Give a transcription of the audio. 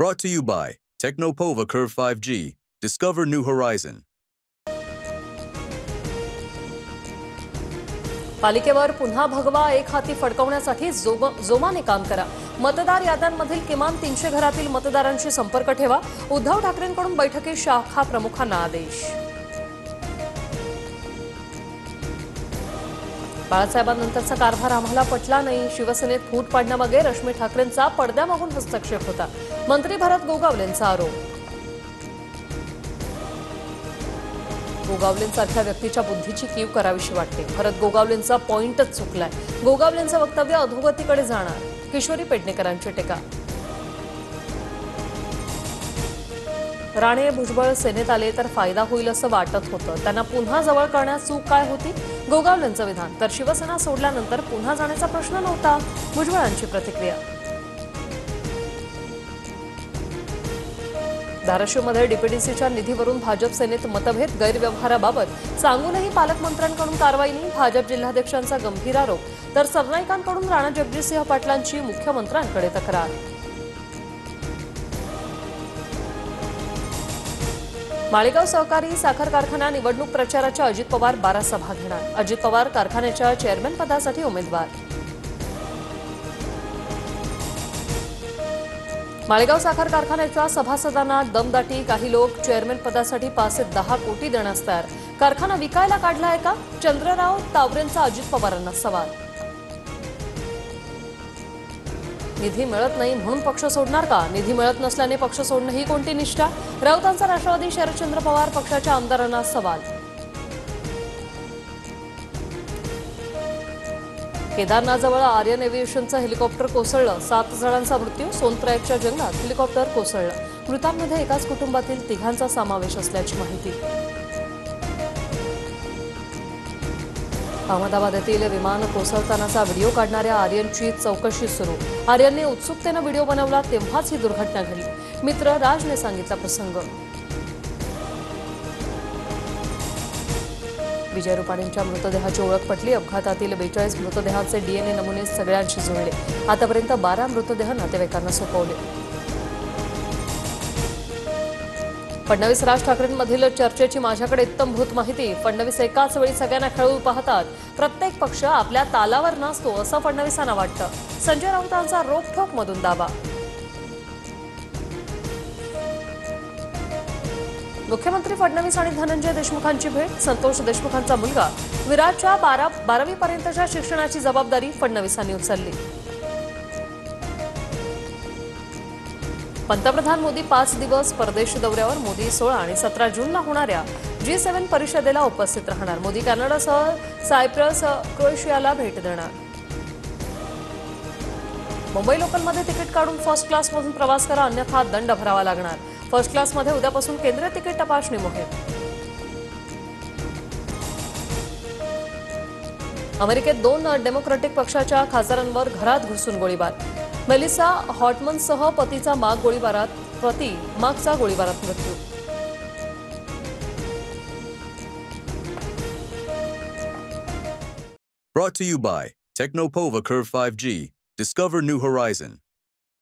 Brought to you by Technopova Curve 5G. Discover new horizon. पालिकेवर पुन्हा भगवा एक हाती फडकवण्यासाठी जोमाने काम करा. मतदार याद्यांमधील किमान 300 घरातील मतदारांशी संपर्क ठेवा. उद्धव ठाकरेंकडून बैठकीत शाखा प्रमुखांना आदेश. बाळासाहेबांनंतरचा कारभार आम्हाला पटला नाही. शिवसेनेत फूट पाडण्यामागे रश्मी ठाकरेंचा पडद्यामागून हस्तक्षेप होता. मंत्री भरत गोगावलेंचा आरोप. गोगावलेंसारख्या व्यक्तीच्या बुद्धीची कीव करावीशी वाटते. भरत गोगावलेंचा पॉइंटच चुकलाय. गोगावलेंचं वक्तव्य अधोगतीकडे जाणार. किशोरी पेडणेकरांची टीका. राणे भुजबळ सेनेत आले तर फायदा होईल असं वाटत होतं. त्यांना पुन्हा जवळ करण्यात चूक काय होती? गोगावलेंचं विधान. तर शिवसेना सोडल्यानंतर पुन्हा जाण्याचा प्रश्न नव्हता. भुजबळांची प्रतिक्रिया. धाराशिवमध्ये डीपीडीसीच्या निधीवरून भाजप सेनेत मतभेद. गैरव्यवहाराबाबत सांगूनही पालकमंत्र्यांकडून कारवाई नाही. भाजप जिल्हाध्यक्षांचा गंभीर आरोप. तर सरनाईकांकडून राणा जगजितसिंह पाटलांची मुख्यमंत्र्यांकडे तक्रार. माळेगाव सहकारी साखर कारखाना निवडणूक प्रचाराच्या अजित पवार 12 सभा घेणार. अजित पवार कारखान्याच्या चेअरमन पदासाठी उमेदवार. माळेगाव साखर कारखान्याच्या सभासदांना दमदाटी. काही लोक चेअरमन पदासाठी 5 ते 10 कोटी देण्यास तयार. कारखाना विकायला काढलाय का? चंद्रराव तावरेंचा अजित पवारांना सवाल. निधी मिळत नाही म्हणून पक्ष सोडणार का? निधी मिळत नसल्याने पक्ष सोडणं ही कोणती निष्ठा? राऊतांचा राष्ट्रवादी शरदचंद्र पवार पक्षाच्या आमदारांना सवाल. केदारनाथजवळ आर्यन एव्हिएशनचं हेलिकॉप्टर कोसळलं. 7 जणांचा मृत्यू. सोनप्रयागच्या जंगलात हेलिकॉप्टर कोसळलं. मृतांमध्ये एकाच कुटुंबातील 3घांचा समावेश असल्याची माहिती. अहमदाबाद येथील विमान कोसळतानाचा व्हिडिओ काढणाऱ्या आर्यनची चौकशी सुरू. आर्यनने उत्सुकतेनं व्हिडिओ बनवला तेव्हाच ही दुर्घटना घडली. मित्र राजने सांगितला प्रसंग. विजय रुपाणींच्या मृतदेहाची ओळख पटली. अपघातातील 42 मृतदेहाचे डीएनए नमुने सगळ्यांशी जुळले. आतापर्यंत 12 मृतदेह नातेवाईकांना सोपवले. फडणवीस राज ठाकरेंमधील चर्चेची माझ्याकडे इत्थंभूत माहिती. फडणवीस एकाच वेळी सगळ्यांना खेळू पाहतात. प्रत्येक पक्ष आपल्या तालावर नसतो असं फडणवीसांना वाटतं. संजय राऊतांचा रोखठोक मधून दावा. मुख्यमंत्री फडणवीस आणि धनंजय देशमुखांची भेट. संतोष देशमुखांचा मुलगा विराजच्या 12वी पर्यंतच्या शिक्षणाची जबाबदारी फडणवीसांनी उचलली. पंतप्रधान मोदी 5 दिवस परदेश दौऱ्यावर. मोदी 16 आणि 17 जूनला होणाऱ्या G7 परिषदेला उपस्थित राहणार. मोदी कॅनडासह सायप्रस, क्रोएशियाला भेट देणार. मुंबई लोकलमध्ये तिकीट काढून फर्स्ट क्लासमधून प्रवास करा, अन्यथा दंड भरावा लागणार. फर्स्ट क्लासमध्ये उद्यापासून केंद्रीय तिकीट तपासणी मोहीम. अमेरिकेत 2 डेमोक्रॅटिक पक्षाच्या खासदारांवर घरात घुसून गोळीबार. मेलिसा हॉटमनसह पतीचा मागचा गोळीबारात मृत्यू. Brought to you by Technopova Curve 5G. Discover new horizon.